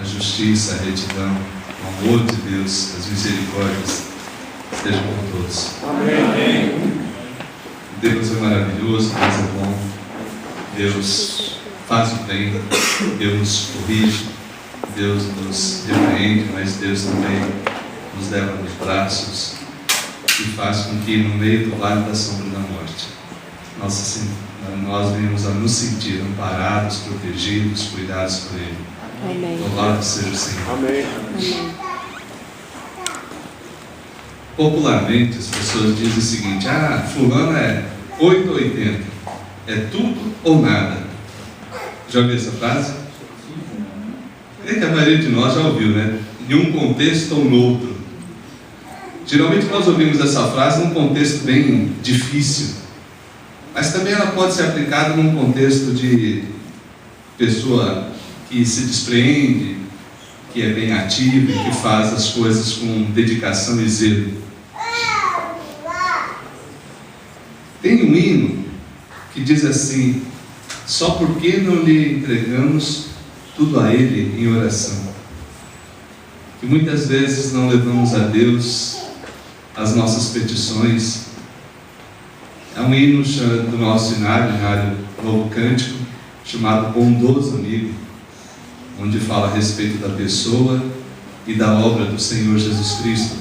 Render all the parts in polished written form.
justiça, a retidão, o amor de Deus, as misericórdias estejam com todos. Amém. Deus é maravilhoso, Deus é bom, Deus faz o bem, Deus nos corrige, Deus nos repreende, mas Deus também nos leva nos braços e faz com que no meio do vale da sombra da morte nós venhamos a nos sentir amparados, protegidos, cuidados por Ele. Amém. Louvado seja o Senhor. Amém. Amém. Popularmente as pessoas dizem o seguinte: fulano é 8 ou 80, é tudo ou nada. Já ouviu essa frase? É que a maioria de nós já ouviu, né? Em um contexto ou no outro. Geralmente nós ouvimos essa frase num contexto bem difícil, mas também ela pode ser aplicada num contexto de pessoa que se despreende, que é bem ativa e que faz as coisas com dedicação e zelo. Tem um hino que diz assim: só porque não lhe entregamos tudo a Ele em oração. Que muitas vezes não levamos a Deus as nossas petições. É um hino do nosso inário Novo Cântico, chamado Bondoso Amigo, onde fala a respeito da pessoa e da obra do Senhor Jesus Cristo.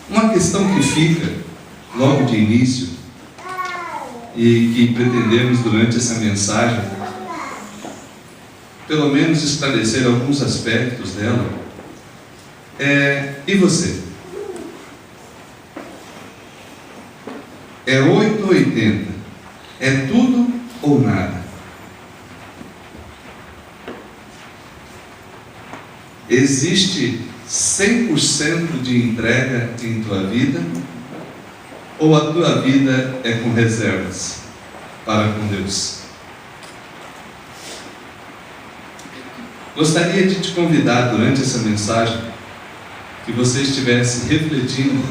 Uma questão que fica logo de início e que pretendemos durante essa mensagem, pelo menos esclarecer alguns aspectos dela, e você? É 8 ou 80? É tudo ou nada? Existe 100% de entrega em tua vida? Ou a tua vida é com reservas para com Deus? Gostaria de te convidar durante essa mensagem que você estivesse refletindo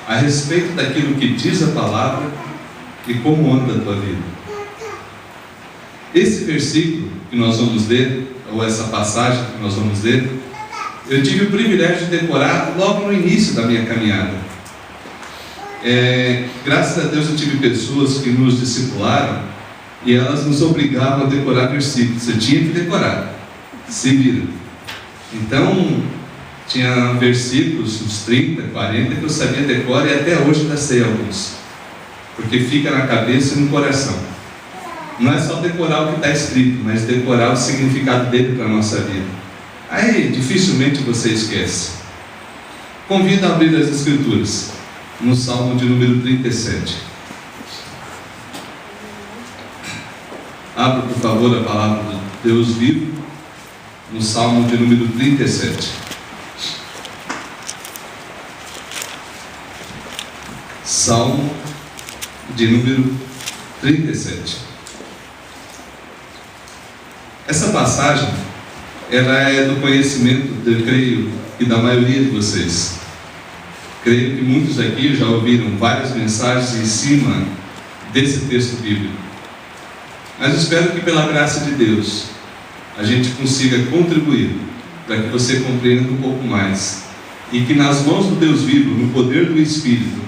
a respeito daquilo que diz a palavra e como anda a tua vida. Esse versículo que nós vamos ler, ou essa passagem que nós vamos ler, eu tive o privilégio de decorar logo no início da minha caminhada. Graças a Deus eu tive pessoas que nos discipularam e elas nos obrigavam a decorar versículos. Eu tinha que decorar, se vira. Então tinha versículos, uns 30, 40 que eu sabia decorar, e até hoje ainda sei alguns, porque fica na cabeça e no coração. Não é só decorar o que está escrito, mas decorar o significado dele para a nossa vida. Aí dificilmente você esquece. Convido a abrir as Escrituras no Salmo de número 37. Abra, por favor, a palavra de Deus vivo no Salmo de número 37. Salmo de número 37. Essa passagem, ela é do conhecimento, eu creio, e da maioria de vocês. Creio que muitos aqui já ouviram várias mensagens em cima desse texto bíblico. Mas espero que pela graça de Deus a gente consiga contribuir para que você compreenda um pouco mais, e que nas mãos do Deus vivo, no poder do Espírito,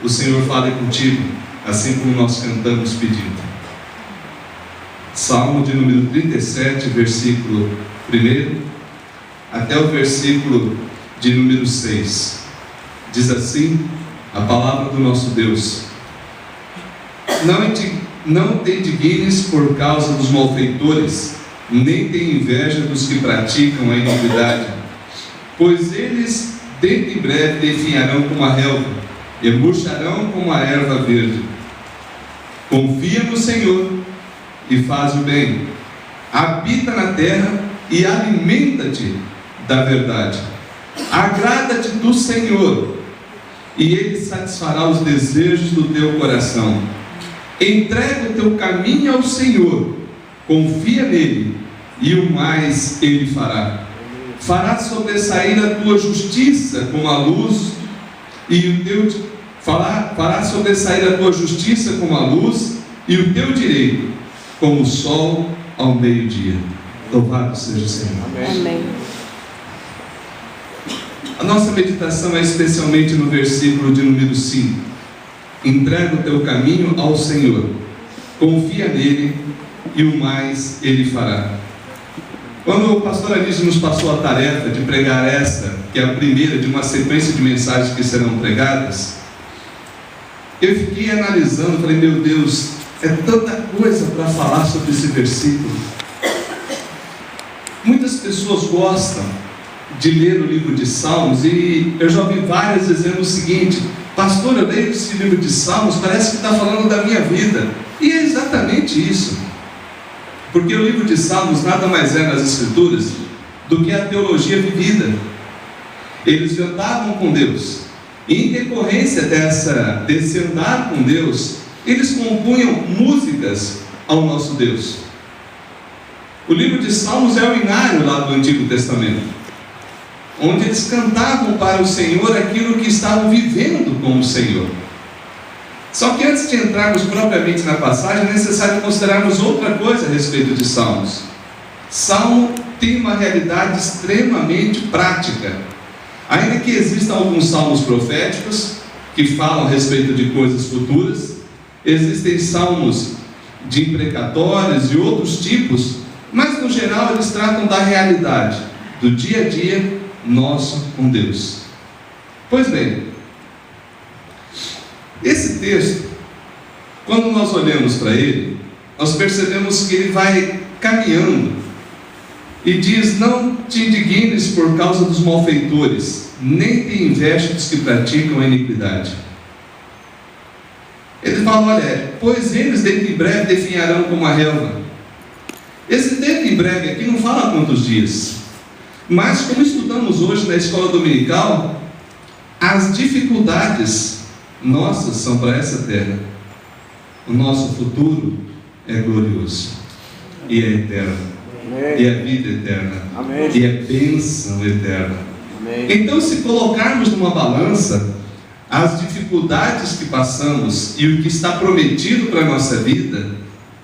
o Senhor fale contigo, assim como nós cantamos pedindo. Salmo de número 37, versículo 1 até o versículo de número 6. Diz assim a palavra do nosso Deus: Não te indignes por causa dos malfeitores, nem te inveja dos que praticam a iniquidade, pois eles dentro em breve definharão como a relva, e murcharão como a erva verde. Confia no Senhor e faz o bem, habita na terra e alimenta-te da verdade. Agrada-te do Senhor, e Ele satisfará os desejos do teu coração. Entrega o teu caminho ao Senhor, confia nele, e o mais Ele fará. Fará sobressair a tua justiça como a luz, fará sobressair a tua justiça como a luz, e o teu direito como o sol ao meio-dia. Louvado seja o Senhor. Amém. A nossa meditação é especialmente no versículo de número 5. Entrega o teu caminho ao Senhor, confia nele e o mais ele fará. Quando o pastor Anísio nos passou a tarefa de pregar esta, que é a primeira de uma sequência de mensagens que serão pregadas, eu fiquei analisando, falei, meu Deus, é tanta coisa para falar sobre esse versículo. Muitas pessoas gostam de ler o livro de Salmos, e eu já ouvi várias dizendo o seguinte: pastor, eu leio esse livro de Salmos, parece que está falando da minha vida. E é exatamente isso, porque o livro de Salmos nada mais é nas Escrituras do que a teologia vivida. Eles andavam com Deus, e em decorrência desse andar com Deus, eles compunham músicas ao nosso Deus. O livro de Salmos é o inário lá do Antigo Testamento, onde eles cantavam para o Senhor aquilo que estavam vivendo com o Senhor. Só que antes de entrarmos propriamente na passagem, é necessário considerarmos outra coisa a respeito de Salmos. Salmo tem uma realidade extremamente prática. Ainda que existam alguns salmos proféticos que falam a respeito de coisas futuras, existem salmos de imprecatórios e outros tipos, mas no geral eles tratam da realidade, do dia a dia nosso com Deus. Pois bem, esse texto, quando nós olhamos para ele, nós percebemos que ele vai caminhando e diz: não te indignes por causa dos malfeitores, nem te inveja dos que praticam a iniquidade. Ele fala, olha, pois eles dentro em breve definharão como a relva. Esse dentro em breve aqui não fala quantos dias, mas como estudamos hoje na escola dominical, as dificuldades nossas são para essa terra. O nosso futuro é glorioso e é eterno. Amém. E é vida eterna. Amém. E é bênção eterna. Amém. Então, se colocarmos numa balança as dificuldades que passamos e o que está prometido para a nossa vida,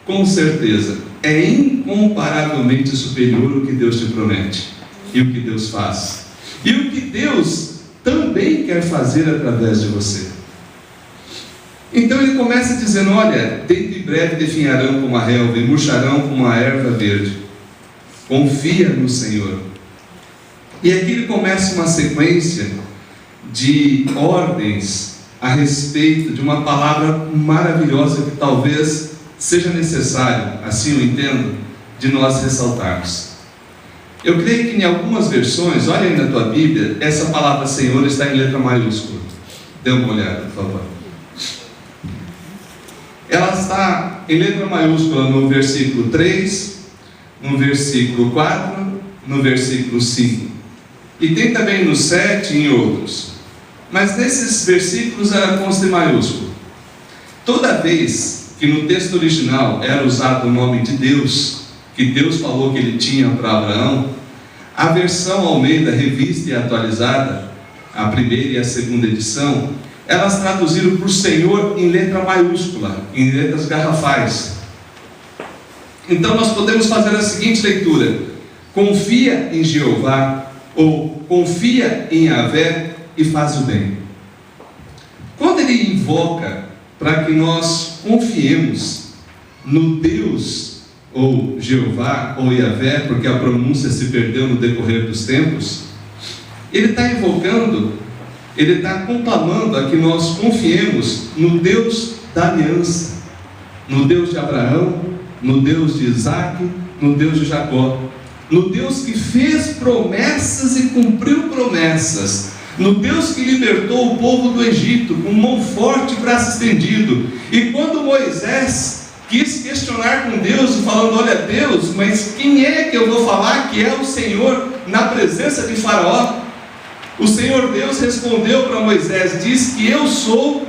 com certeza é incomparavelmente superior o que Deus te promete e o que Deus faz e o que Deus também quer fazer através de você. Então ele começa dizendo, olha, dentro em breve definharão como a relva e murcharão como a erva verde. Confia no Senhor. E aqui ele começa uma sequência de ordens a respeito de uma palavra maravilhosa que talvez seja necessário, assim eu entendo, de nós ressaltarmos. Eu creio que em algumas versões, olha aí na tua Bíblia, essa palavra Senhor está em letra maiúscula. Dê uma olhada, por favor. Ela está em letra maiúscula no versículo 3, no versículo 4, no versículo 5. E tem também no 7 e em outros. Mas nesses versículos ela consta em maiúsculo. Toda vez que no texto original era usado o nome de Deus, que Deus falou que ele tinha para Abraão, a versão Almeida Revista e Atualizada, a primeira e a segunda edição, elas traduziram por Senhor em letra maiúscula, em letras garrafais. Então nós podemos fazer a seguinte leitura: confia em Jeová, ou confia em Yahvé e faz o bem. Quando ele invoca para que nós confiemos no Deus, ou Jeová, ou Yahvé, porque a pronúncia se perdeu no decorrer dos tempos, ele está invocando, ele está conclamando a que nós confiemos no Deus da aliança, no Deus de Abraão, no Deus de Isaac, no Deus de Jacó, no Deus que fez promessas e cumpriu promessas, no Deus que libertou o povo do Egito com mão forte e braço estendido. E quando Moisés quis questionar com Deus, falando, olha Deus, mas quem é que eu vou falar que é o Senhor na presença de Faraó? O Senhor Deus respondeu para Moisés, diz que eu sou,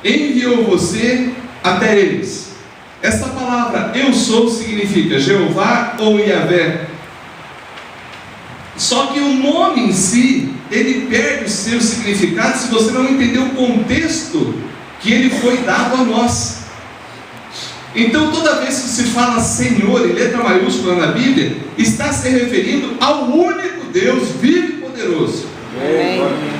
enviou você até eles. Essa palavra eu sou significa Jeová ou Yahvé. Só que o nome em si, ele perde o seu significado se você não entender o contexto que ele foi dado a nós. Então, toda vez que se fala Senhor em letra maiúscula na Bíblia, está se referindo ao único Deus vivo e poderoso.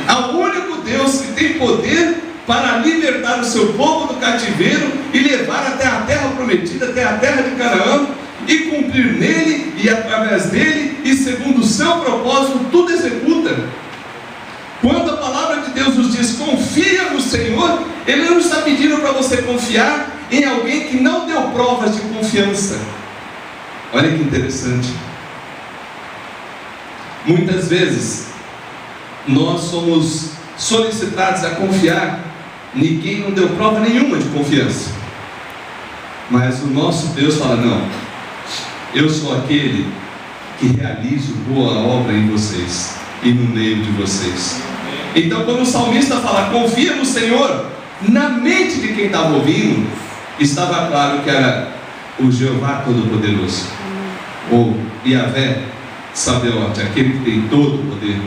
Ao único Deus que tem poder para libertar o seu povo do cativeiro e levar até a terra prometida, até a terra de Canaã, e cumprir nele e através dele, e segundo o seu propósito, tudo executa. Quando a palavra de Deus nos diz confia no Senhor, Ele não está pedindo para você confiar em alguém que não deu provas de confiança. Olha que interessante. Muitas vezes nós somos solicitados a confiar em quem não deu prova nenhuma de confiança. Mas o nosso Deus fala: não, eu sou aquele que realizo boa obra em vocês e no meio de vocês. Então, quando o salmista fala confia no Senhor, na mente de quem estava ouvindo estava claro que era o Jeová Todo-Poderoso, ou Yahvé Sabaoth, aquele que tem todo o poder,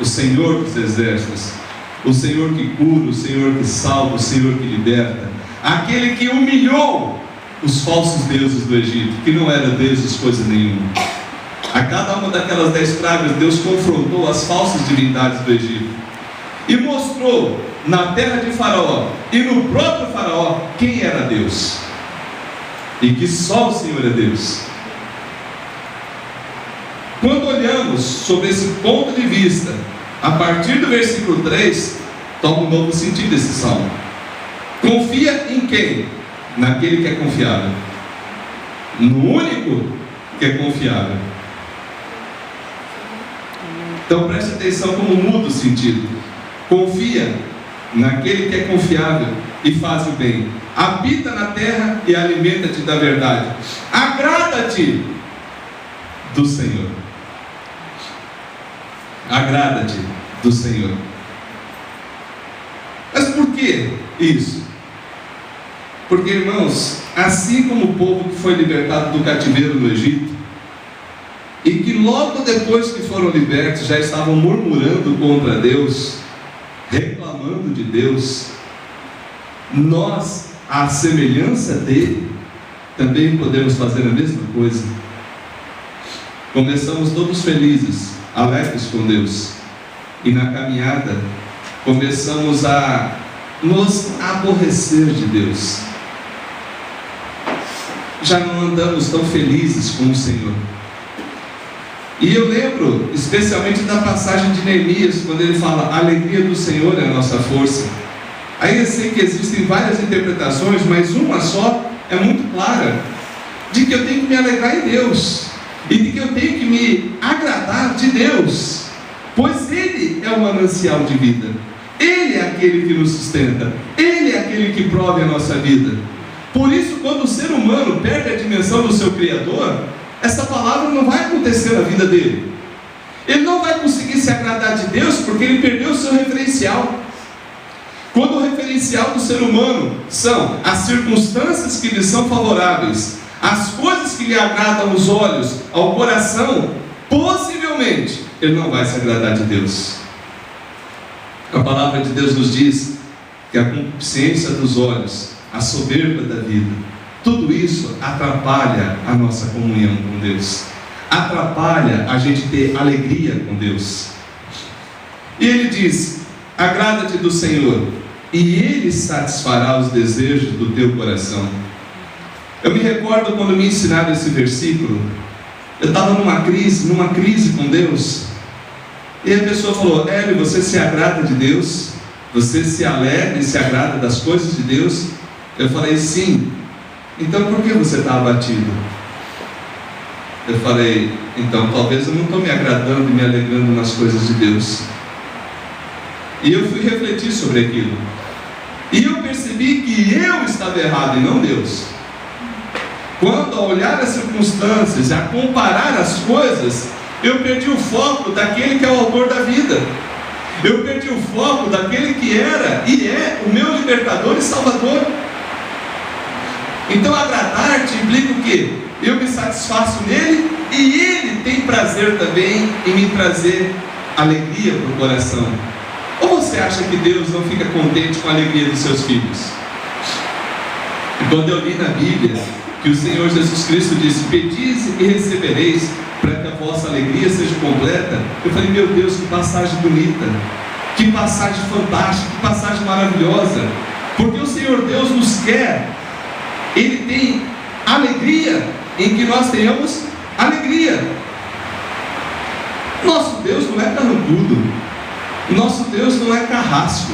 o Senhor dos exércitos, o Senhor que cura, o Senhor que salva, o Senhor que liberta, aquele que humilhou os falsos deuses do Egito, que não eram deuses coisa nenhuma. A cada uma daquelas 10 pragas, Deus confrontou as falsas divindades do Egito e mostrou na terra de Faraó e no próprio Faraó quem era Deus, e que só o Senhor é Deus. Quando olhamos sobre esse ponto de vista, a partir do versículo 3, toma um novo sentido esse salmo. Confia em quem? Naquele que é confiável, no único que é confiável. Então preste atenção como muda o sentido. Confia naquele que é confiável e faz o bem. Habita na terra e alimenta-te da verdade. Agrada-te do Senhor. Agrada-te do Senhor. Mas por que isso? Porque, irmãos, assim como o povo que foi libertado do cativeiro no Egito, e que logo depois que foram libertos já estavam murmurando contra Deus, reclamando de Deus, nós, à semelhança dele, também podemos fazer a mesma coisa. Começamos todos felizes, alegres com Deus, e na caminhada começamos a nos aborrecer de Deus. Já não andamos tão felizes com o Senhor. E eu lembro especialmente da passagem de Neemias, quando ele fala: a alegria do Senhor é a nossa força. Aí eu sei que existem várias interpretações, mas uma só é muito clara, de que eu tenho que me alegrar em Deus, e de que eu tenho que me agradar de Deus, pois Ele é o manancial de vida, Ele é aquele que nos sustenta, Ele é aquele que prove a nossa vida. Por isso, quando o ser humano perde a dimensão do seu Criador, essa palavra não vai acontecer na vida dele. Ele não vai conseguir se agradar de Deus, porque ele perdeu o seu referencial. Quando o referencial do ser humano são as circunstâncias que lhe são favoráveis, as coisas que lhe agradam aos olhos, ao coração, possivelmente ele não vai se agradar de Deus. A palavra de Deus nos diz que a concupiscência dos olhos, a soberba da vida, tudo isso atrapalha a nossa comunhão com Deus, atrapalha a gente ter alegria com Deus. E ele diz: agrada-te do Senhor, e Ele satisfará os desejos do teu coração. Eu me recordo quando me ensinaram esse versículo, eu estava numa crise com Deus, e a pessoa falou: Hélio, você se agrada de Deus? Você se alegra e se agrada das coisas de Deus? Eu falei: sim. Então por que você está abatido? Eu falei: então talvez eu não estou me agradando e me alegrando nas coisas de Deus. E eu fui refletir sobre aquilo, e eu percebi que eu estava errado e não Deus. Quando a olhar as circunstâncias, a comparar as coisas, eu perdi o foco daquele que é o autor da vida. Eu perdi o foco daquele que era e é o meu libertador e salvador. Então agradar-te implica o quê? Eu me satisfaço nele, e ele tem prazer também em me trazer alegria para o coração. Ou você acha que Deus não fica contente com a alegria dos seus filhos? Quando eu li na Bíblia que o Senhor Jesus Cristo disse: pedis e recebereis, para que a vossa alegria seja completa, eu falei: meu Deus, que passagem bonita, que passagem fantástica, que passagem maravilhosa, porque o Senhor Deus nos quer, Ele tem alegria em que nós tenhamos alegria. Nosso Deus não é carrancudo, nosso Deus não é carrasco,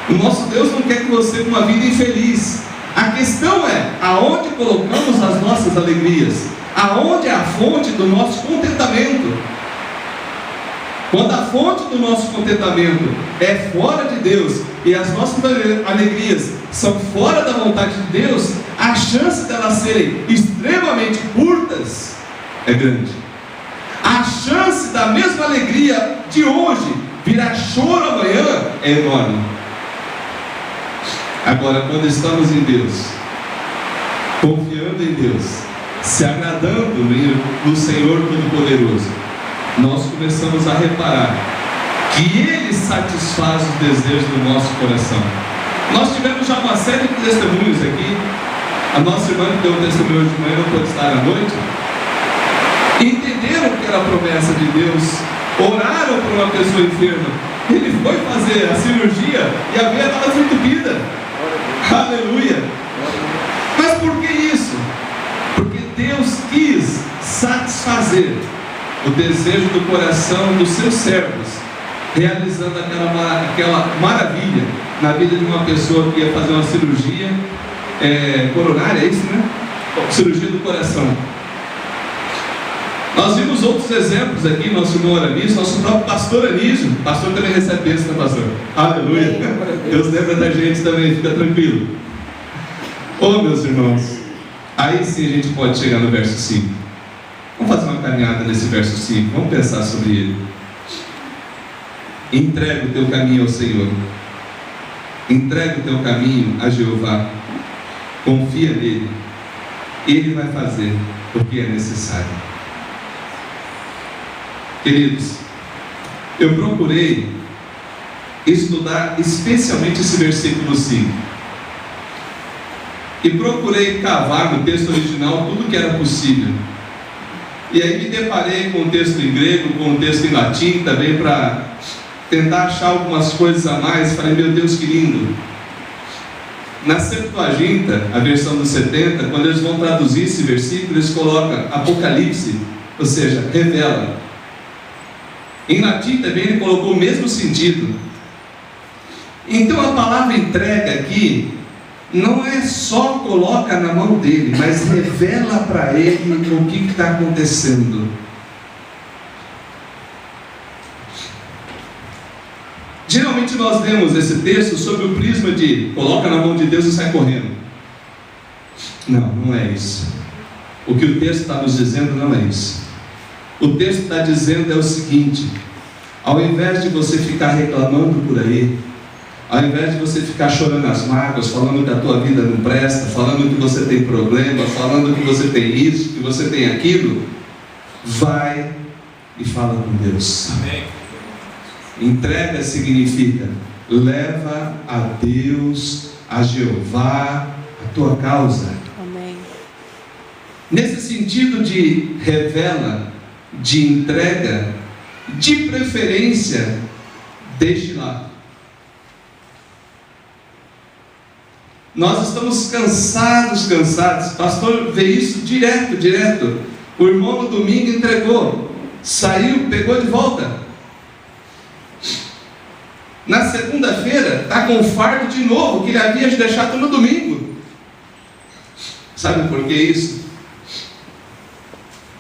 o nosso Deus não quer que você tenha uma vida infeliz. A questão é aonde colocamos as nossas alegrias, aonde é a fonte do nosso contentamento. Quando a fonte do nosso contentamento é fora de Deus e as nossas alegrias são fora da vontade de Deus, a chance delas serem extremamente curtas é grande. A chance da mesma alegria de hoje virar choro amanhã é enorme. Agora, quando estamos em Deus, confiando em Deus, se agradando no Senhor Todo-Poderoso, nós começamos a reparar que Ele satisfaz os desejos do nosso coração. Nós tivemos já uma série de testemunhos aqui. A nossa irmã que deu um testemunho de manhã não pôde estar à noite. Entenderam que era a promessa de Deus, oraram por uma pessoa enferma. Ele foi fazer a cirurgia e a veia estava desentupida. Aleluia! Mas por que isso? Porque Deus quis satisfazer o desejo do coração dos seus servos, realizando aquela maravilha na vida de uma pessoa que ia fazer uma cirurgia coronária, é isso, né? Cirurgia do coração. Nós vimos outros exemplos aqui, nosso irmão Aramis, nosso próprio pastor Anísio. O pastor também recebe bênção, né, pastor? Aleluia! Deus lembra da gente também, fica tranquilo. Oh, meus irmãos, aí sim a gente pode chegar no verso 5. Vamos fazer uma caminhada nesse verso 5, vamos pensar sobre ele. Entrega o teu caminho ao Senhor, entrega o teu caminho a Jeová, confia nele, Ele vai fazer o que é necessário. Queridos, eu procurei estudar especialmente esse versículo 5 e procurei cavar no texto original tudo que era possível. E aí me deparei com o texto em grego, com o texto em latim também, para tentar achar algumas coisas a mais. Falei: meu Deus, que lindo! Na Septuaginta, a versão dos 70, quando eles vão traduzir esse versículo, eles colocam Apocalipse, ou seja, revela. Em latim também ele colocou o mesmo sentido. Então a palavra entrega aqui não é só coloca na mão dele, mas revela para ele o que está acontecendo. Geralmente nós lemos esse texto sob o prisma de coloca na mão de Deus e sai correndo. Não, não é isso. O que o texto está nos dizendo não é isso. O texto está dizendo é o seguinte: ao invés de você ficar reclamando por aí, ao invés de você ficar chorando as mágoas, falando que a tua vida não presta, falando que você tem problema, falando que você tem isso, que você tem aquilo, vai e fala com Deus. Amém. Entrega significa leva a Deus, a Jeová, a tua causa. Amém. Nesse sentido de revela, de entrega, de preferência, deixe lá. Nós estamos cansados. Pastor vê isso direto. O irmão no domingo entregou, saiu, pegou de volta. Na segunda-feira está com o fardo de novo que ele havia deixado no domingo. Sabe por que isso?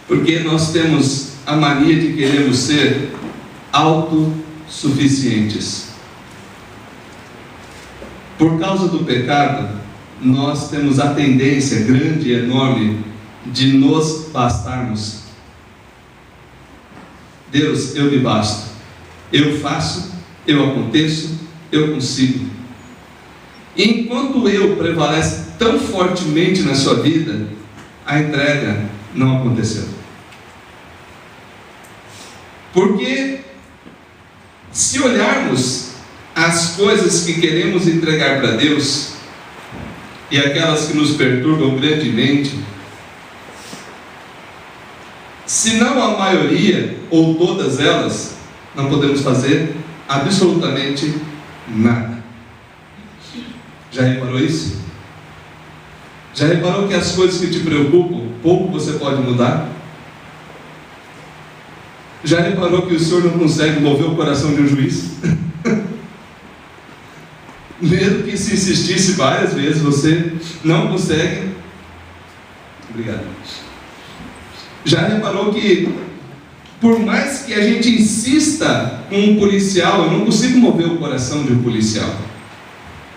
Porque nós temos a mania de queremos ser autossuficientes. Por causa do pecado, nós temos a tendência grande e enorme de nos bastarmos. Deus, eu me basto, eu faço, eu aconteço, eu consigo. E enquanto eu prevalece tão fortemente na sua vida, a entrega não aconteceu. Porque se olharmos as coisas que queremos entregar para Deus, e aquelas que nos perturbam grandemente, se não a maioria ou todas elas, não podemos fazer absolutamente nada. Já reparou isso? Já reparou que as coisas que te preocupam, pouco você pode mudar? Já reparou que o Senhor não consegue mover o coração de um juiz? Mesmo que se insistisse várias vezes, você não consegue. Obrigado. Já reparou que, por mais que a gente insista com um policial, eu não consigo mover o coração de um policial.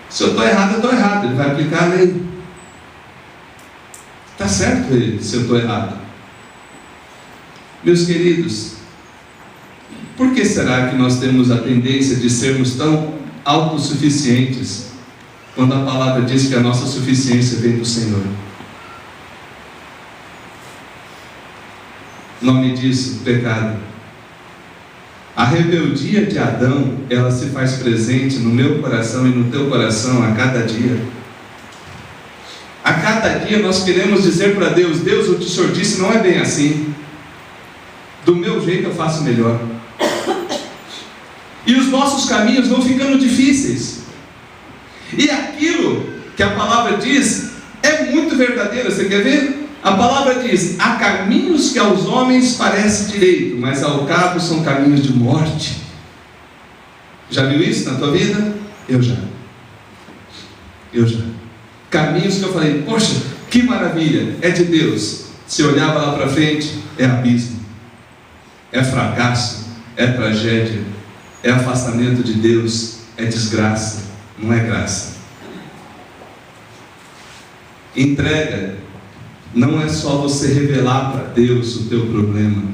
Se eu estou errado, eu estou errado. Ele vai aplicar a lei. Está certo ele, se eu estou errado. Meus queridos, por que será que nós temos a tendência de sermos tão autossuficientes, quando a palavra diz que a nossa suficiência vem do Senhor? O nome disso, pecado. A rebeldia de Adão, ela se faz presente no meu coração e no teu coração a cada dia. A cada dia nós queremos dizer para Deus: Deus, o que o Senhor disse não é bem assim. Do meu jeito eu faço melhor. E os nossos caminhos vão ficando difíceis. E aquilo que a palavra diz é muito verdadeiro. Você quer ver? A palavra diz: há caminhos que aos homens parece direito, mas ao cabo são caminhos de morte. Já viu isso na tua vida? Eu já. Caminhos que eu falei: poxa, que maravilha, é de Deus. Se olhava lá para frente, é abismo, é fracasso, é tragédia, é afastamento de Deus, é desgraça, não é graça. Entrega não é só você revelar para Deus o teu problema,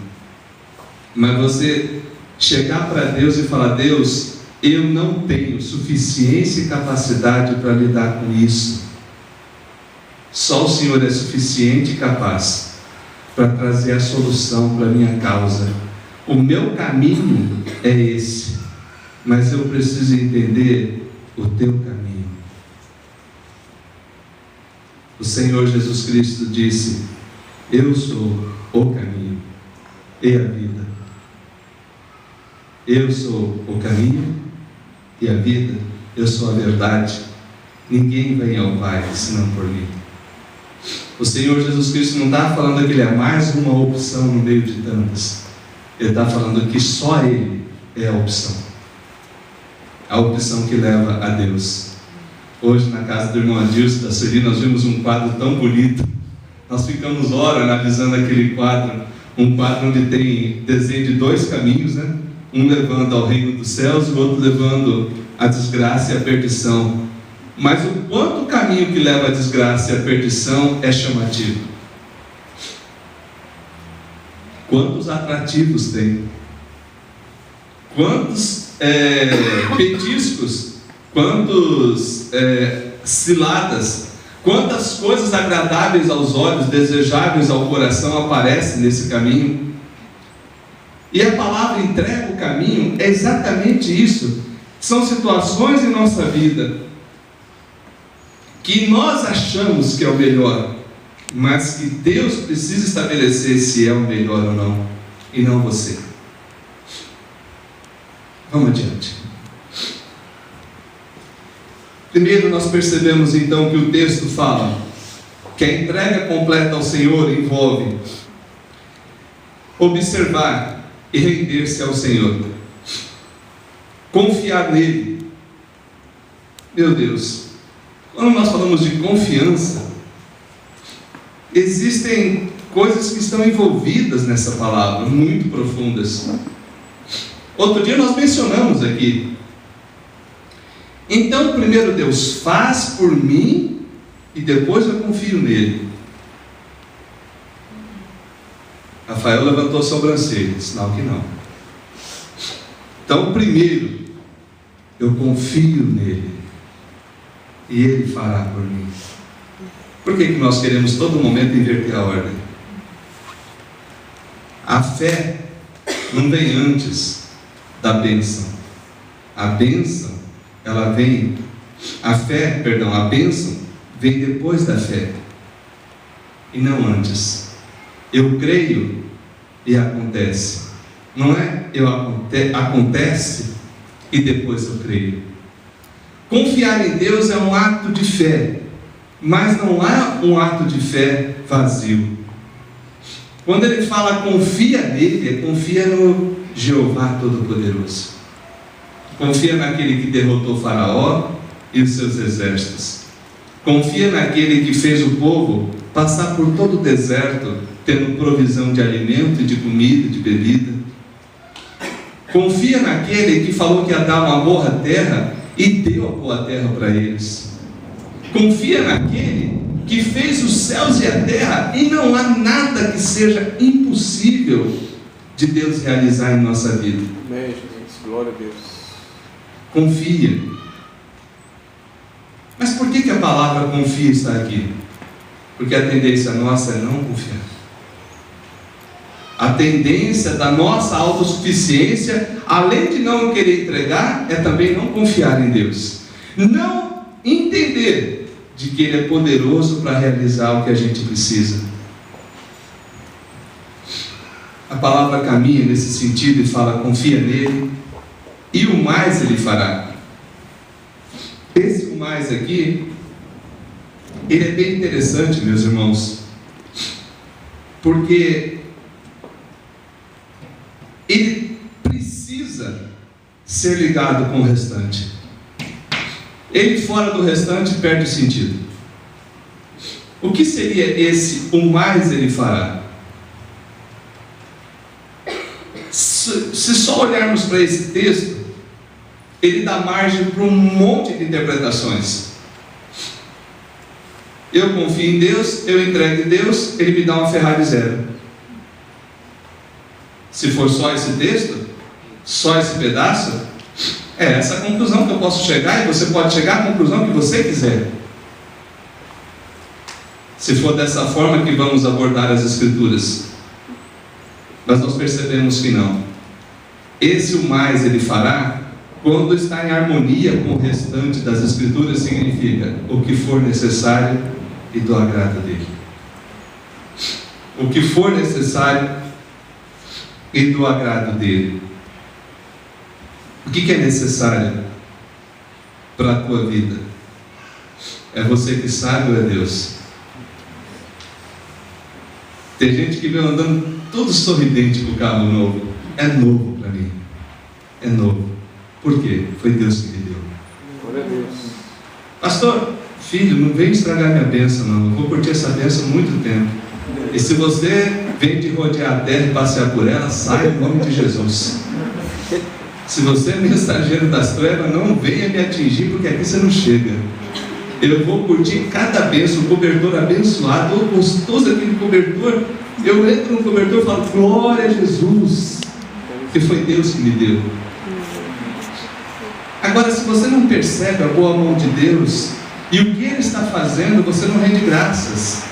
mas você chegar para Deus e falar: Deus, eu não tenho suficiência e capacidade para lidar com isso. Só o Senhor é suficiente e capaz para trazer a solução para a minha causa. O meu caminho é esse, mas eu preciso entender o teu caminho. O Senhor Jesus Cristo disse: eu sou o caminho e a vida. Eu sou o caminho e a vida. Eu sou a verdade. Ninguém vem ao Pai senão por mim. O Senhor Jesus Cristo não está falando que Ele é mais uma opção no meio de tantas. Ele está falando que só Ele é a opção. A opção que leva a Deus. Hoje, na casa do irmão Adilson, da Sueli, nós vimos um quadro tão bonito. Nós ficamos horas analisando aquele quadro. Um quadro onde tem desenho de dois caminhos, né? Um levando ao reino dos céus e o outro levando à desgraça e à perdição. Mas o quanto o caminho que leva à desgraça e à perdição é chamativo. Quantos atrativos tem? Quantos petiscos? Quantos ciladas? Quantas coisas agradáveis aos olhos, desejáveis ao coração aparecem nesse caminho? E a palavra entrega o caminho é exatamente isso. São situações em nossa vida que nós achamos que é o melhor, mas que Deus precisa estabelecer se é o melhor ou não, e não você. Vamos adiante. Primeiro nós percebemos então que o texto fala que a entrega completa ao Senhor envolve observar e render-se ao Senhor, confiar nele. Meu Deus, quando nós falamos de confiança, existem coisas que estão envolvidas nessa palavra, muito profundas. Outro dia nós mencionamos aqui. Então, primeiro Deus faz por mim e depois eu confio nele. Rafael levantou a sobrancelha, sinal que não. Então, primeiro eu confio nele e ele fará por mim. Por que nós queremos todo momento inverter a ordem? A fé não vem antes da bênção. A bênção, ela vem, a bênção vem depois da fé, e não antes. Eu creio e acontece. Não é acontece e depois eu creio. Confiar em Deus é um ato de fé, mas não há um ato de fé vazio. Quando ele fala confia nele, confia no Jeová Todo-Poderoso. Confia naquele que derrotou Faraó e os seus exércitos. Confia naquele que fez o povo passar por todo o deserto, tendo provisão de alimento, de comida, de bebida. Confia naquele que falou que ia dar uma boa terra e deu a boa terra para eles. Confia naquele que fez os céus e a terra, e não há nada que seja impossível de Deus realizar em nossa vida. Amém, Jesus. Glória a Deus. Confia. Mas por que a palavra confia está aqui? Porque a tendência nossa é não confiar. A tendência da nossa autossuficiência, além de não querer entregar, é também não confiar em Deus. Não entender de que Ele é poderoso para realizar o que a gente precisa. A palavra caminha nesse sentido e fala: confia nele, e o mais Ele fará. Esse o mais aqui, ele é bem interessante, meus irmãos, porque ele precisa ser ligado com o restante. Ele fora do restante perde o sentido. O que seria esse o mais Ele fará? Se só olharmos para esse texto, ele dá margem para um monte de interpretações. Eu confio em Deus, eu entrego em Deus, Ele me dá uma Ferrari zero. Se for só esse texto, só esse pedaço, é essa a conclusão que eu posso chegar, e você pode chegar à conclusão que você quiser. Se for dessa forma que vamos abordar as Escrituras. Mas nós percebemos que não. Esse o mais Ele fará, quando está em harmonia com o restante das Escrituras, significa o que for necessário e do agrado dele. O que for necessário e do agrado dele. O que é necessário para a tua vida? É você que sabe ou é Deus? Tem gente que vem andando todo sorridente com o carro novo. É novo para mim. É novo. Por quê? Foi Deus que me deu. Glória a Deus. Pastor, filho, não vem estragar minha bênção não. Eu vou curtir essa bênção há muito tempo. E se você vem de rodear a terra e passear por ela, sai em nome de Jesus. Se você é mensageiro das trevas, não venha me atingir, porque aqui você não chega. Eu vou curtir cada bênção, cobertor abençoado, gostoso aquele cobertor. Eu entro no cobertor e falo: glória a Jesus, que foi Deus que me deu. Agora, se você não percebe a boa mão de Deus e o que Ele está fazendo, você não rende graças.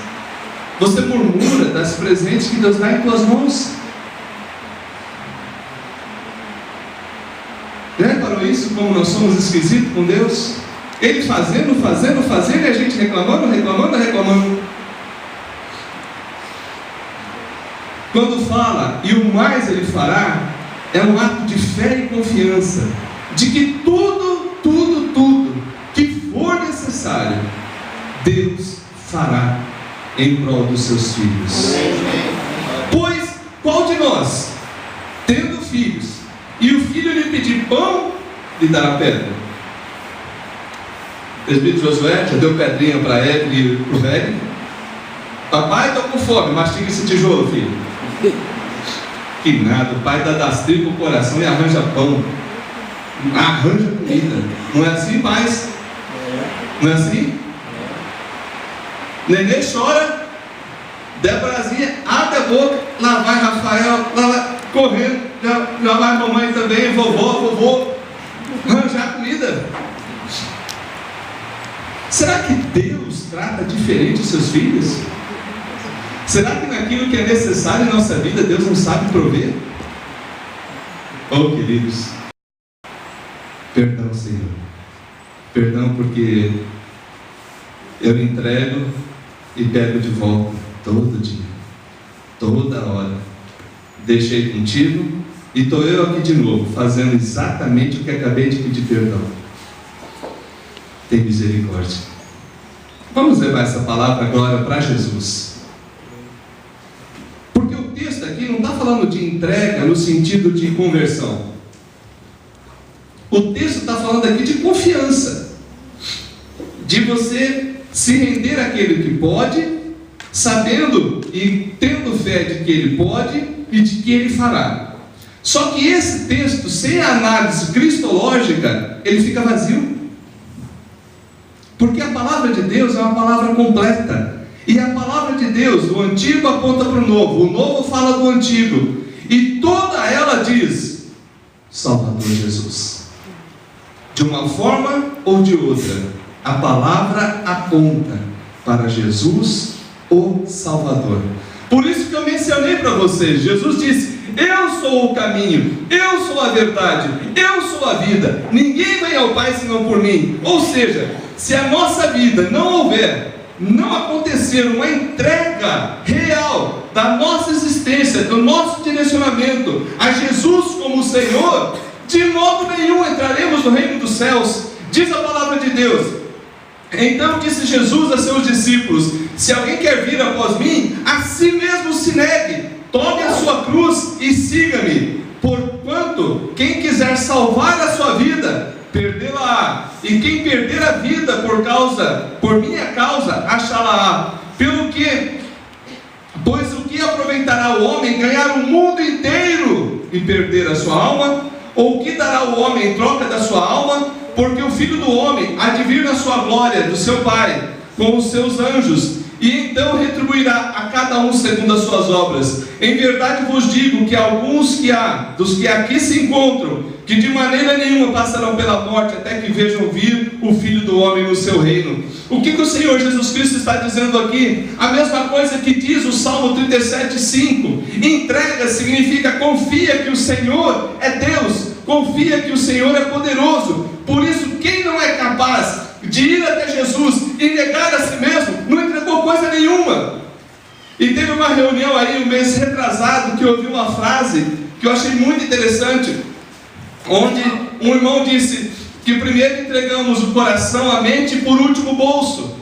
Você murmura das presentes que Deus dá em tuas mãos. Já reparou isso? Como nós somos esquisitos com Deus? Ele fazendo, e a gente reclamando. Quando fala, e o mais Ele fará, é um ato de fé e confiança, de que tudo que for necessário, Deus fará em prol dos seus filhos. Pois, qual de nós, tendo filhos, e o filho lhe pedir pão, lhe dará pedra? O presbítero Josué já deu pedrinha para Evelyn e para o velho. Papai, estou com fome, mastiga esse tijolo, filho. Que nada, o pai dá das tripas o coração e arranja pão, arranja comida. Não é assim, pais? Não é assim? Nenê chora, Debrazinha abre a boca, lá vai Rafael, lá vai correndo, já vai mamãe também, vovô, arranjar comida. Será que Deus trata diferente os seus filhos? Será que naquilo que é necessário em nossa vida, Deus não sabe prover? Oh, queridos, perdão, Senhor. Perdão porque eu entrego e pego de volta todo dia, toda hora. Deixei contigo e estou eu aqui de novo, fazendo exatamente o que acabei de pedir perdão. Tem misericórdia. Vamos levar essa palavra agora para Jesus. Porque o texto aqui não está falando de entrega no sentido de conversão. O texto está falando aqui de confiança. De você se render àquele que pode, sabendo e tendo fé de que Ele pode e de que Ele fará. Só que esse texto, sem a análise cristológica, ele fica vazio. Porque a palavra de Deus é uma palavra completa. E a palavra de Deus, o antigo aponta para o novo fala do antigo. E toda ela diz: Salvador Jesus. De uma forma ou de outra, a palavra aponta para Jesus, o Salvador. Por isso que eu mencionei para vocês, Jesus disse: eu sou o caminho, eu sou a verdade, eu sou a vida, ninguém vem ao Pai senão por mim. Ou seja, se a nossa vida não acontecer uma entrega real da nossa existência, do nosso direcionamento a Jesus como Senhor, de modo nenhum entraremos no reino dos céus. Diz a palavra de Deus: então disse Jesus a seus discípulos: se alguém quer vir após mim, a si mesmo se negue, tome a sua cruz e siga-me. Porquanto quem quiser salvar a sua vida, perdê-la-á, e quem perder a vida por minha causa, achá-la-á. Pois o que aproveitará o homem ganhar o mundo inteiro e perder a sua alma? Ou o que dará o homem em troca da sua alma? Porque o Filho do Homem há de vir na sua glória do seu Pai, com os seus anjos, e então retribuirá a cada um segundo as suas obras. Em verdade vos digo que alguns dos que aqui se encontram, que de maneira nenhuma passarão pela morte, até que vejam vir o Filho do Homem no seu reino. O que o Senhor Jesus Cristo está dizendo aqui? A mesma coisa que diz o Salmo 37:5. Entrega significa confia que o Senhor é Deus, confia que o Senhor é poderoso. Por isso, quem não é capaz de ir até Jesus e negar a si mesmo, não entregou coisa nenhuma. E teve uma reunião aí, um mês retrasado, que eu ouvi uma frase que eu achei muito interessante, onde um irmão disse que primeiro entregamos o coração, a mente, e por último o bolso.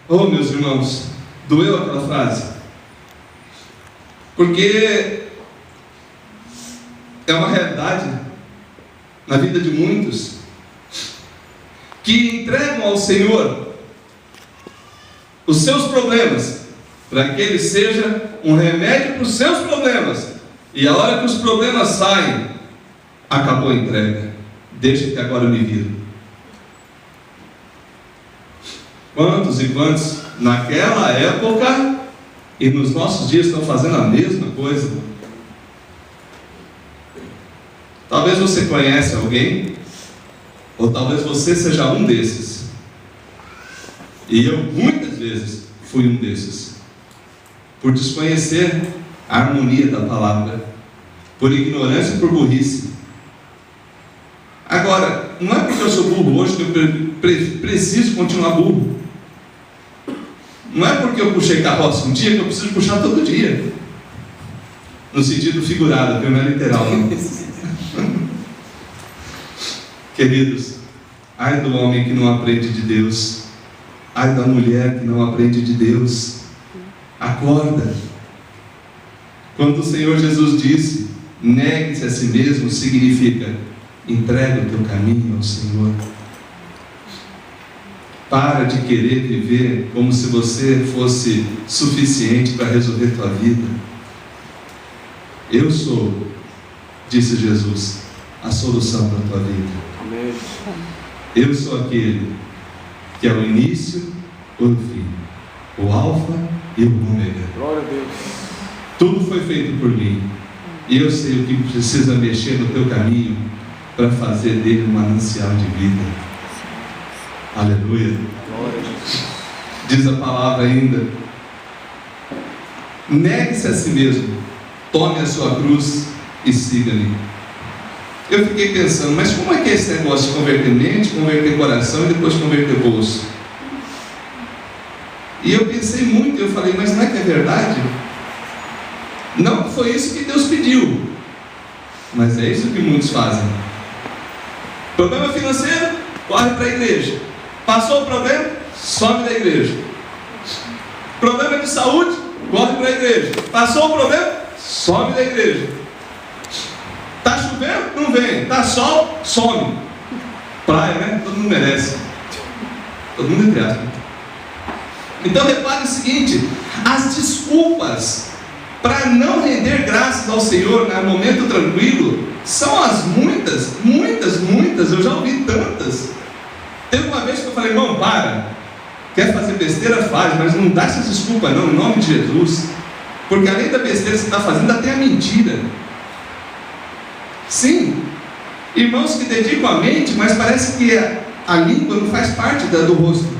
Oh, meus irmãos, doeu aquela frase, porque é uma realidade na vida de muitos que entregam ao Senhor os seus problemas, para que Ele seja um remédio para os seus problemas, e a hora que os problemas saem, acabou a entrega, deixa que agora eu me viro. Quantos e quantos naquela época e nos nossos dias estão fazendo a mesma coisa? Talvez você conheça alguém, ou talvez você seja um desses. E eu muitas vezes fui um desses, por desconhecer a harmonia da palavra, por ignorância e por burrice. Agora, não é porque eu sou burro hoje que eu preciso continuar burro. Não é porque eu puxei carroça um dia que eu preciso puxar todo dia, no sentido figurado, que não é literal, não. Queridos, ai do homem que não aprende de Deus, ai da mulher que não aprende de Deus. Acorda. Quando o Senhor Jesus disse: negue-se a si mesmo, significa: entrega o teu caminho ao Senhor. Para de querer viver como se você fosse suficiente para resolver tua vida. Eu sou, disse Jesus, a solução para a tua vida. Amém. Eu sou aquele que é o início, o fim, o alfa e o ômega. Glória a Deus. Tudo foi feito por mim, e eu sei o que precisa mexer no teu caminho para fazer dele um manancial de vida. Aleluia. Glória a Deus. Diz a palavra ainda: negue-se a si mesmo, tome a sua cruz e siga-me. eu fiquei pensando, mas como é que é esse negócio de converter mente, converter coração e depois converter bolso? E eu pensei muito, eu falei, mas não é que é verdade? Não foi isso que Deus pediu, mas é isso que muitos fazem. Problema financeiro, corre para a igreja. Passou o problema, some da igreja. Problema de saúde, corre para a igreja. Passou o problema, some da igreja. Está chovendo? Não vem. Está sol? Some. Praia, né? Todo mundo merece. Todo mundo entre aspas. Então repare o seguinte: as desculpas para não render graças ao Senhor no momento tranquilo são as muitas, eu já ouvi tantas. Teve uma vez que eu falei, irmão, para. Quer fazer besteira? Faz, mas não dá essas desculpas não, em nome de Jesus. Porque além da besteira que você está fazendo, ainda tem a mentira. Sim, irmãos que dedicam a mente, mas parece que a língua não faz parte do rosto.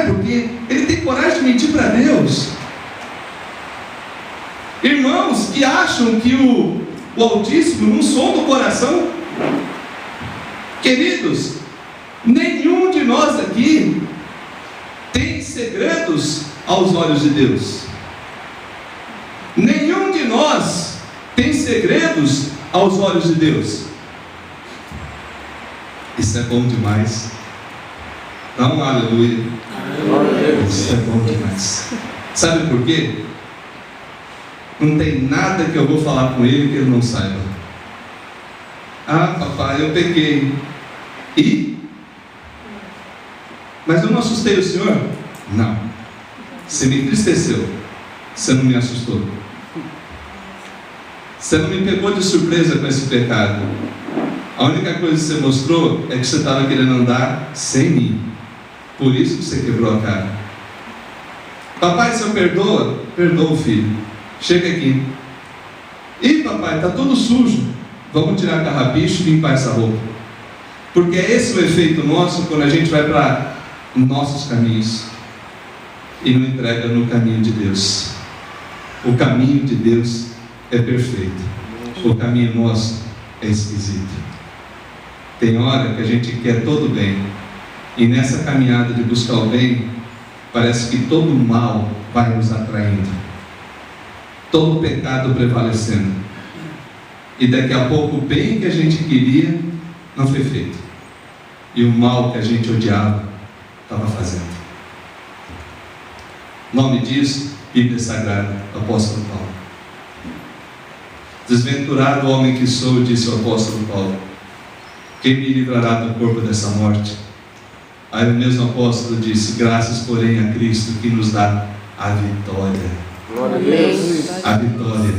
Porque ele tem coragem de mentir para Deus. Irmãos que acham que o Altíssimo não sonda o coração. Queridos, nenhum de nós aqui tem segredos aos olhos de Deus. Nenhum de nós tem segredos aos olhos de Deus. Isso é bom demais. Dá um aleluia. Isso é bom demais. Sabe por quê? Não tem nada que eu vou falar com ele que ele não saiba. Ah, papai, eu pequei. E? Mas eu não assustei o senhor? Não. Você me entristeceu. Você não me assustou. Você não me pegou de surpresa com esse pecado. A única coisa que você mostrou é que você estava querendo andar sem mim. Por isso que você quebrou a cara. Papai, se eu perdoa? Perdoa, filho. Chega aqui. Ih, papai, está tudo sujo. Vamos tirar a carrapicho e limpar essa roupa. Porque é esse o efeito nosso quando a gente vai para nossos caminhos e não entrega no caminho de Deus. O caminho de Deus é perfeito. O caminho nosso é esquisito. Tem hora que a gente quer todo o bem, e nessa caminhada de buscar o bem, parece que todo o mal vai nos atraindo, todo o pecado prevalecendo, e daqui a pouco o bem que a gente queria não foi feito, e o mal que a gente odiava estava fazendo. Nome disso, Bíblia Sagrada, Apóstolo Paulo. Desventurado o homem que sou, disse o apóstolo Paulo, quem me livrará do corpo dessa morte? Aí o mesmo apóstolo disse, graças porém a Cristo que nos dá a vitória. Glória a Deus. A vitória.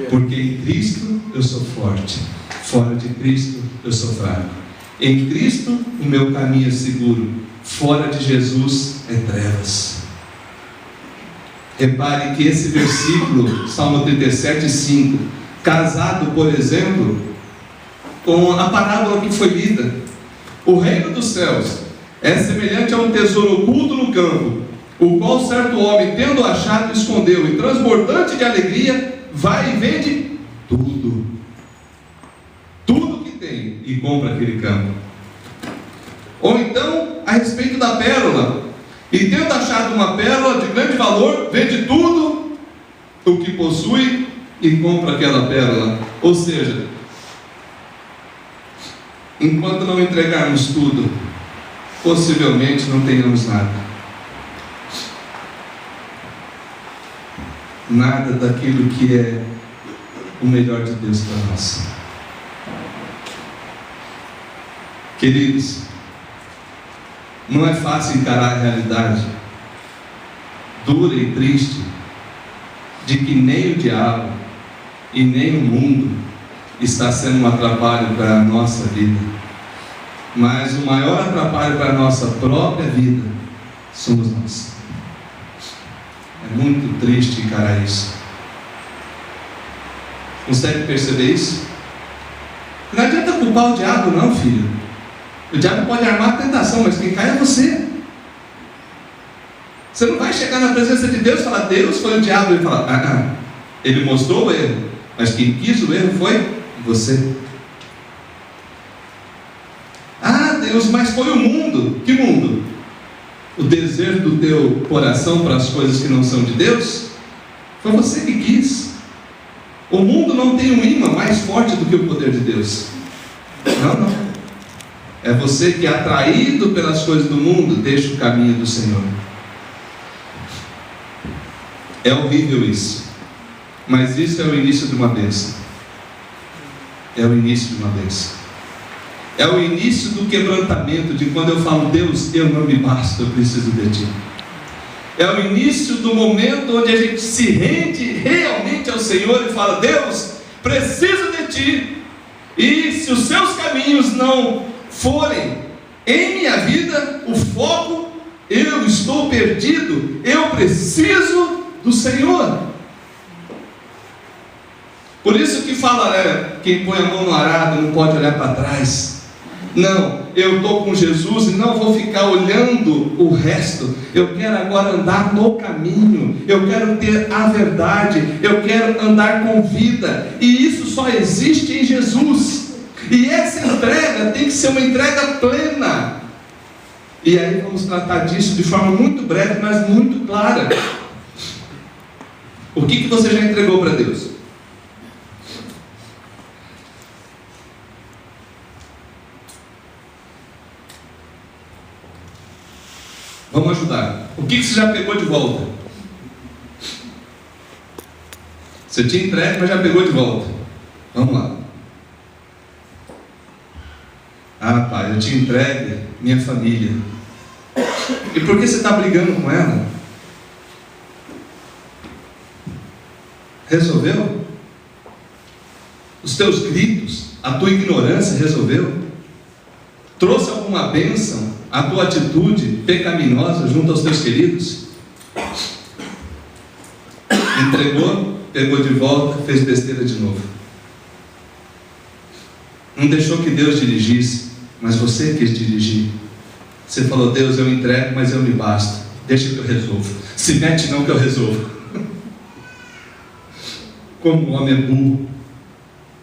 Porque em Cristo eu sou forte, fora de Cristo eu sou fraco. Em Cristo o meu caminho é seguro, fora de Jesus é trevas. Repare que esse versículo, Salmo 37:5, casado, por exemplo, com a parábola que foi lida. O reino dos céus é semelhante a um tesouro oculto no campo, o qual certo homem, tendo achado, escondeu, e transbordante de alegria, vai e vende tudo que tem, e compra aquele campo. Ou então, a respeito da pérola, e tendo achado uma pérola de grande valor, vende tudo o que possui e compra aquela pérola. Ou seja, enquanto não entregarmos tudo, possivelmente não tenhamos nada. Nada daquilo que é o melhor de Deus para nós. Queridos, não é fácil encarar a realidade dura e triste de que nem o diabo e nem o mundo está sendo um atrapalho para a nossa vida, mas o maior atrapalho para a nossa própria vida somos nós. É muito triste encarar isso. Consegue perceber isso? Não adianta culpar o diabo não, filho. O diabo pode armar a tentação, mas quem cai é você. Você não vai chegar na presença de Deus e falar, Deus foi o diabo, e falar, ele mostrou o erro, mas quem quis o erro foi Você? Ah, Deus, mas foi o mundo. Que mundo? O desejo do teu coração para as coisas que não são de Deus? Foi você que quis. O mundo não tem um imã mais forte do que o poder de Deus. Não. É você que, atraído pelas coisas do mundo, deixa o caminho do Senhor. É horrível isso. Mas isso é o início de uma bênção. É o início de uma bênção. É o início do quebrantamento, de quando eu falo: Deus, eu não me basto, eu preciso de Ti. É o início do momento onde a gente se rende realmente ao Senhor e fala: Deus, preciso de Ti. E se os seus caminhos não forem em minha vida o foco, eu estou perdido, eu preciso do Senhor. Por isso que fala, quem põe a mão no arado não pode olhar para trás. Não, eu estou com Jesus e não vou ficar olhando o resto. Eu quero agora andar no caminho. Eu quero ter a verdade. Eu quero andar com vida. E isso só existe em Jesus. E essa entrega tem que ser uma entrega plena. E aí vamos tratar disso de forma muito breve, mas muito clara. O que você já entregou para Deus? Vamos ajudar. O que você já pegou de volta? Você tinha entregue, mas já pegou de volta. Vamos lá. Ah, pai, eu te entregue minha família. E por que você está brigando com ela? Resolveu? Os teus gritos, a tua ignorância resolveu? Trouxe alguma bênção a tua atitude pecaminosa junto aos teus queridos? Entregou, pegou de volta, fez besteira de novo. Não deixou que Deus dirigisse, mas você quis dirigir. Você falou: Deus, eu entrego, mas eu me basto. Deixa que eu resolvo. Se mete não que eu resolvo. Como o homem é burro.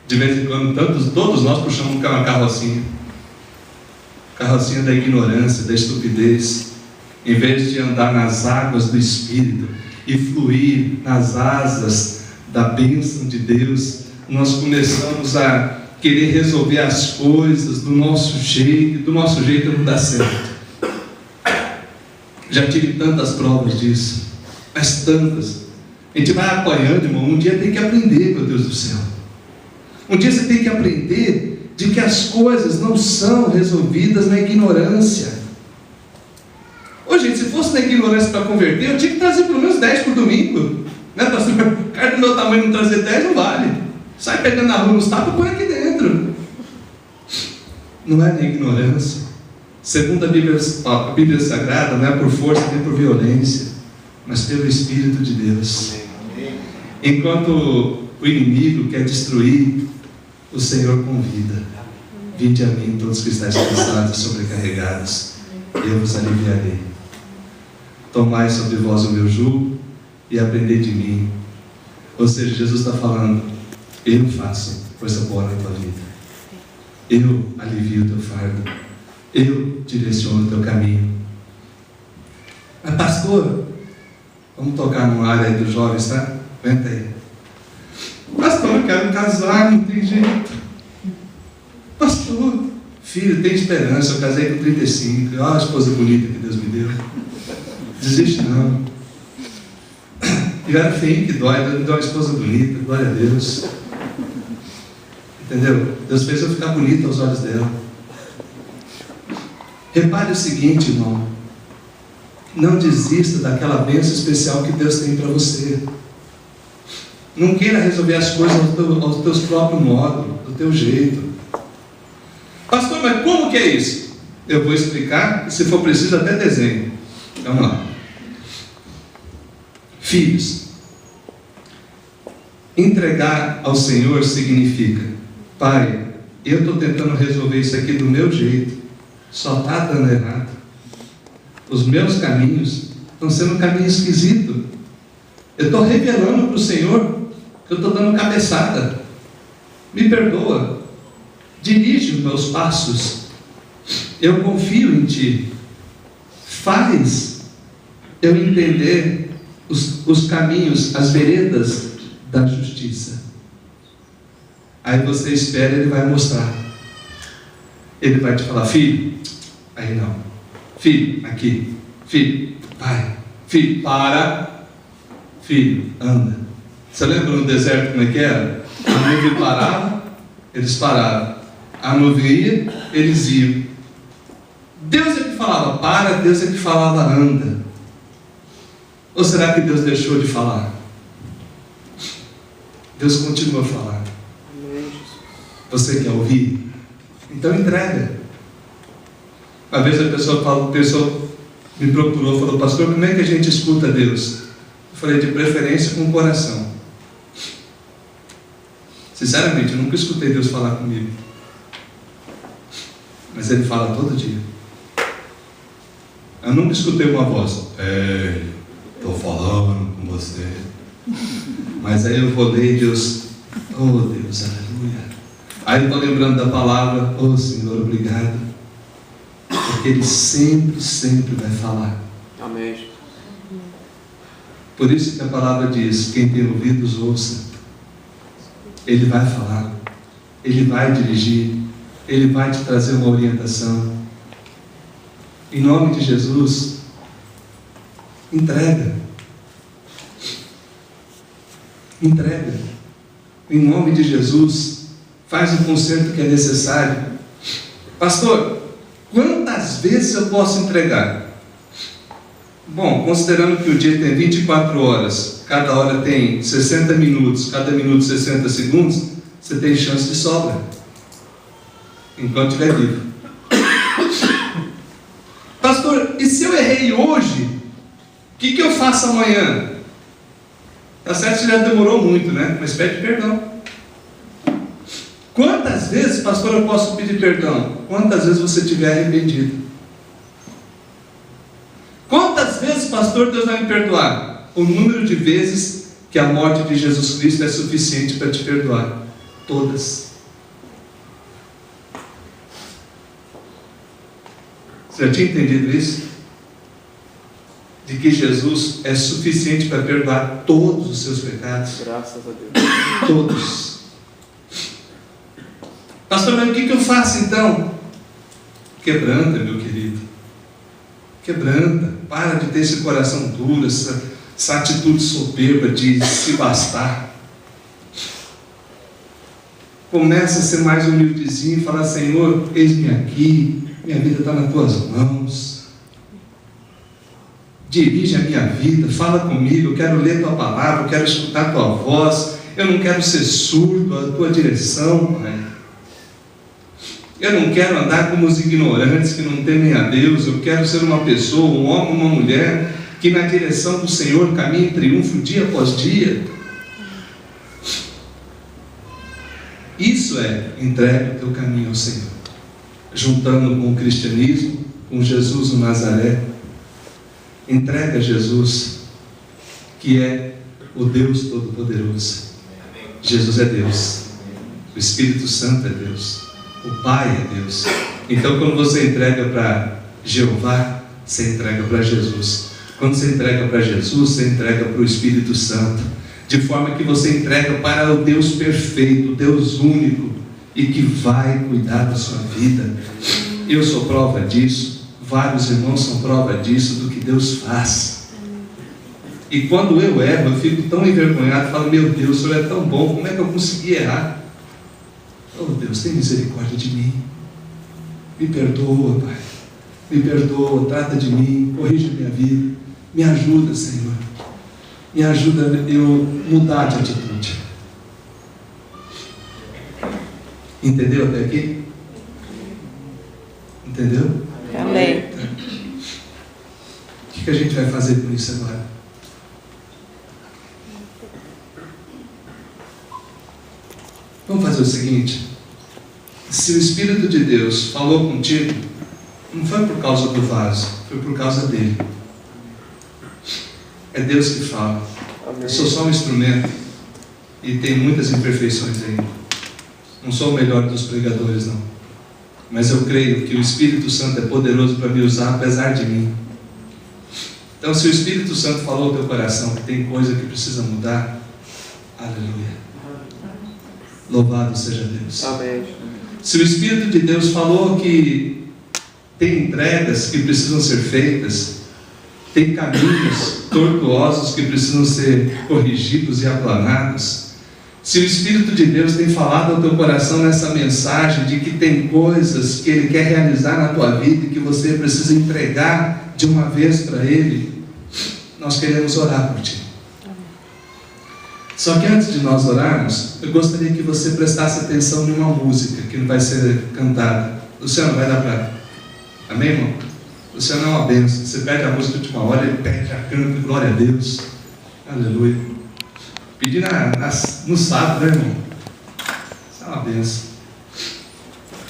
De vez em quando, todos nós puxamos uma carrocinha. Carrocinha da ignorância, da estupidez. Em vez de andar nas águas do Espírito e fluir nas asas da bênção de Deus, nós começamos a querer resolver as coisas do nosso jeito não dá certo. Já tive tantas provas disso, mas tantas. A gente vai apanhando, irmão. Um dia tem que aprender, meu Deus do céu. Um dia você tem que aprender de que as coisas não são resolvidas na ignorância. Ô gente, se fosse na ignorância para converter, eu tinha que trazer pelo menos 10 por domingo, né, pastor? O cara do meu tamanho não trazer 10 não vale. Sai pegando na rua nos tapas e põe aqui dentro. Não é na ignorância. Segundo a Bíblia Sagrada, não é por força nem por violência, mas pelo Espírito de Deus. Enquanto o inimigo quer destruir, o Senhor convida: vinde a mim todos que estáis cansados e sobrecarregados, e eu vos aliviarei. Tomai sobre vós o meu jugo e aprendei de mim. Ou seja, Jesus está falando: eu faço coisa boa na tua vida, eu alivio o teu fardo, eu direciono o teu caminho. Mas pastor, vamos tocar numa área aí dos jovens, tá? Aguenta aí. Pastor, eu quero casar, não tem jeito. Pastor, filho, tem esperança, eu casei com 35, olha a esposa bonita que Deus me deu. Desiste não. Eu era feio, que dói, Deus me deu uma esposa bonita, glória a Deus. Entendeu? Deus fez eu ficar bonito aos olhos dela. Repare o seguinte, irmão: não desista daquela bênção especial que Deus tem para você. Não queira resolver as coisas aos teus próprios modos, do teu jeito. Pastor, mas como que é isso? Eu vou explicar, e se for preciso até desenho. Vamos lá. Filhos, entregar ao Senhor significa: Pai, eu estou tentando resolver isso aqui do meu jeito, só está dando errado. Os meus caminhos estão sendo um caminho esquisito. Eu estou revelando para o Senhor que eu estou dando cabeçada. Me perdoa, dirige os meus passos, eu confio em Ti, faz eu entender os caminhos, as veredas da justiça. Aí você espera, Ele vai mostrar, Ele vai te falar: filho, aí não, filho, aqui, filho, vai, filho, para, filho, anda. Você lembra no deserto como é que era? A nuvem parava, eles paravam, a nuvem ia, eles iam. Deus é que falava para, Deus é que falava anda. Ou será que Deus deixou de falar? Deus continua a falar. Você quer ouvir? Então entrega. Uma vez a pessoa me procurou, falou: pastor, como é que a gente escuta Deus? Eu falei: de preferência com o coração. Sinceramente, eu nunca escutei Deus falar comigo, mas Ele fala todo dia. Eu nunca escutei uma voz: estou falando com você. Mas aí eu vou ler e Deus: oh Deus, aleluia. Aí eu estou lembrando da palavra: oh Senhor, obrigado. Porque Ele sempre, sempre vai falar. Amém. Por isso que a palavra diz: quem tem ouvidos, ouça. Ele vai falar, Ele vai dirigir, Ele vai te trazer uma orientação. Em nome de Jesus, entrega. Entrega. Em nome de Jesus, faz o conserto que é necessário. Pastor, quantas vezes eu posso entregar? Bom, considerando que o dia tem 24 horas, cada hora tem 60 minutos, cada minuto 60 segundos, você tem chance de sobra, enquanto estiver vivo. Pastor, e se eu errei hoje, o que eu faço amanhã? Tá certo que já demorou muito, né? Mas pede perdão. Quantas vezes, pastor, eu posso pedir perdão? Quantas vezes você estiver arrependido? Quantas vezes, pastor, Deus vai me perdoar? O número de vezes que a morte de Jesus Cristo é suficiente para te perdoar. Todas. Você já tinha entendido isso? De que Jesus é suficiente para perdoar todos os seus pecados? Graças a Deus. Todos. Pastor, mas o que eu faço então? Quebranta, meu querido. Quebranta. Para de ter esse coração duro, essa atitude soberba de se bastar. Começa a ser mais humildezinho e falar: Senhor, eis-me aqui, minha vida está nas tuas mãos. Dirige a minha vida, fala comigo, eu quero ler tua palavra, eu quero escutar tua voz, eu não quero ser surdo à tua direção, Pai. Eu não quero andar como os ignorantes que não temem a Deus. Eu quero ser uma pessoa, um homem, uma mulher que na direção do Senhor caminhe em triunfo dia após dia. Isso é entrega o teu caminho ao Senhor, juntando com o cristianismo, com Jesus o Nazaré. Entrega a Jesus, que é o Deus Todo-Poderoso. Jesus é Deus, o Espírito Santo é Deus, o Pai é Deus. Então, quando você entrega para Jeová, você entrega para Jesus. Quando você entrega para Jesus, você entrega para o Espírito Santo, de forma que você entrega para o Deus perfeito, o Deus único, e que vai cuidar da sua vida. Eu sou prova disso, vários irmãos são prova disso, do que Deus faz. E quando eu erro, eu fico tão envergonhado, falo: meu Deus, o Senhor é tão bom, como é que eu consegui errar? Oh Deus, tem misericórdia de mim, me perdoa, Pai, me perdoa, trata de mim, corrige a minha vida, me ajuda, Senhor, me ajuda a eu mudar de atitude. Entendeu até aqui? Entendeu? Amém. O que a gente vai fazer com isso agora? Vamos fazer o seguinte: se o Espírito de Deus falou contigo, não foi por causa do vaso, foi por causa dele. É Deus que fala. Amém. Eu sou só um instrumento e tem muitas imperfeições ainda. Não sou o melhor dos pregadores, não. Mas eu creio que o Espírito Santo é poderoso para me usar apesar de mim. Então, se o Espírito Santo falou ao teu coração que tem coisa que precisa mudar, aleluia. Louvado seja Deus. Amém. Se o Espírito de Deus falou que tem entregas que precisam ser feitas, tem caminhos tortuosos que precisam ser corrigidos e aplanados, se o Espírito de Deus tem falado ao teu coração nessa mensagem de que tem coisas que Ele quer realizar na tua vida e que você precisa entregar de uma vez para Ele, nós queremos orar por ti. Só que antes de nós orarmos, eu gostaria que você prestasse atenção em uma música que vai ser cantada. Luciano, vai dar para... Amém, irmão? Luciano é uma bênção. Você pede a música de última hora, ele pede, já canta, glória a Deus. Aleluia. Pedir no sábado, né, irmão? Isso é uma bênção.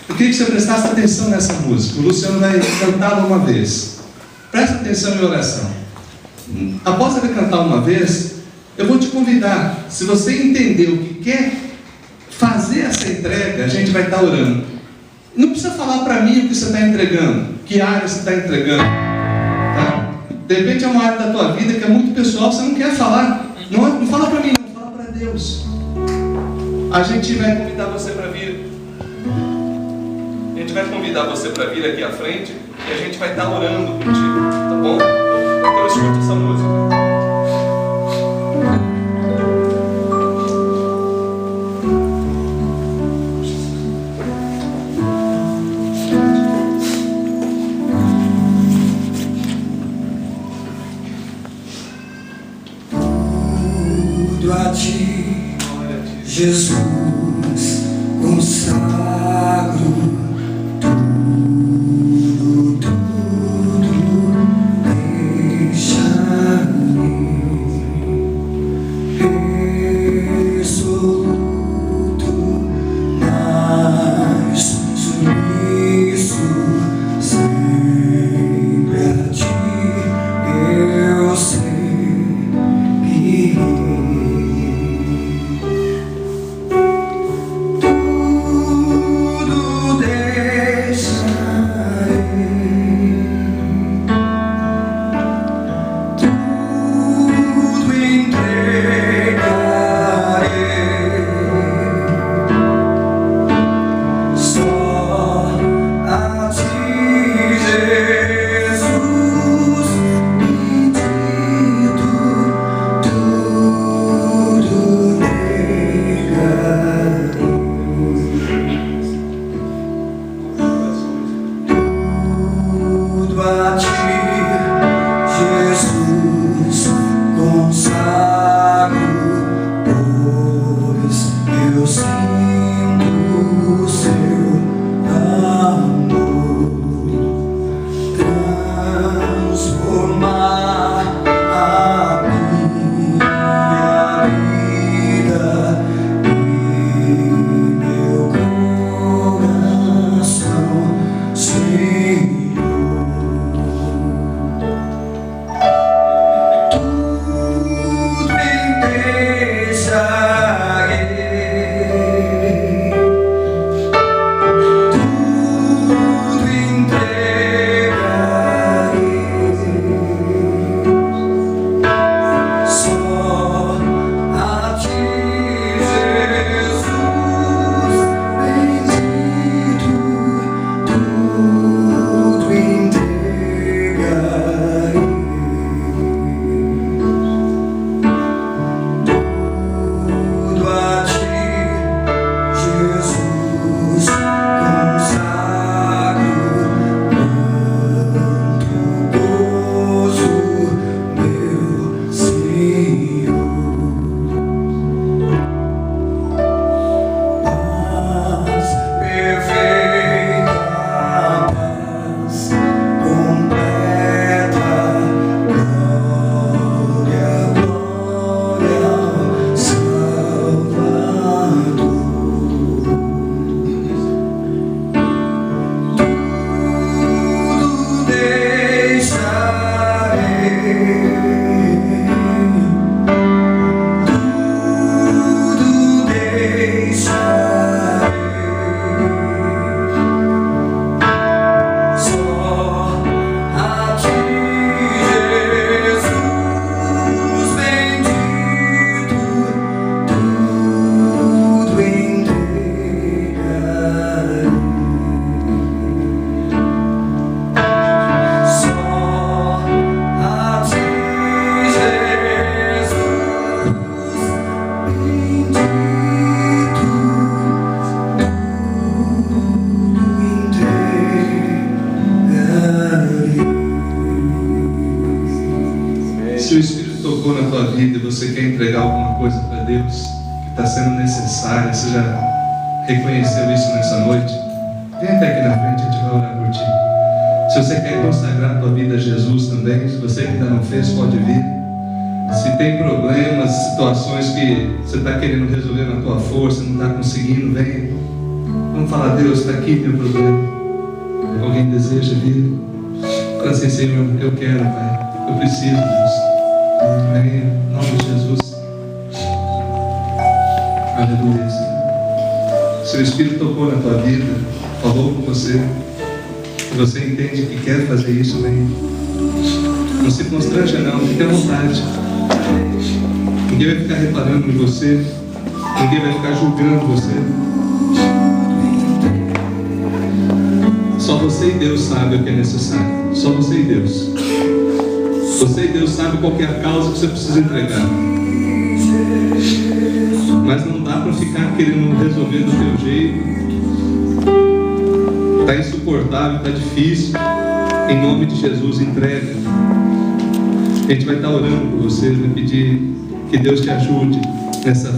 Eu queria que você prestasse atenção nessa música. O Luciano vai cantá-la uma vez. Presta atenção em oração. Após ele cantar uma vez, eu vou te convidar. Se você entender o que quer fazer essa entrega, a gente vai estar orando. Não precisa falar para mim o que você está entregando, que área você está entregando. Tá? De repente é uma área da tua vida que é muito pessoal, você não quer falar. Não fala para mim, não, fala para Deus. A gente vai convidar você para vir. A gente vai convidar você para vir aqui à frente e a gente vai estar orando contigo, tá bom? Então escute essa música. A ti, Jesus, consagro tudo, deixa-me resoluto, mas submisso sempre a ti, eu sei que tua vida e você quer entregar alguma coisa para Deus que está sendo necessária, você já reconheceu isso nessa noite? Vem até aqui na frente, a gente vai orar por ti. Se você quer consagrar a tua vida a Jesus também, se você ainda não fez, pode vir. Se tem problemas, situações que você está querendo resolver na tua força, não está conseguindo, vem. Vamos falar: Deus, está aqui meu problema. Alguém deseja vir? Fala assim: Senhor, eu quero, Pai, eu preciso, Deus. Vem, em nome de Jesus. Aleluia, Senhor. Se o Espírito tocou na tua vida, falou com você, e você entende que quer fazer isso, vem. Não se constranja não, fique à vontade. Ninguém vai ficar reparando em você, ninguém vai ficar julgando você. Só você e Deus sabem o que é necessário. Só você e Deus. Você e Deus sabem qual é a causa que você precisa entregar. Mas não dá para ficar querendo resolver do teu jeito. Está insuportável, está difícil. Em nome de Jesus, entrega. A gente vai estar orando por você, vai pedir que Deus te ajude nessa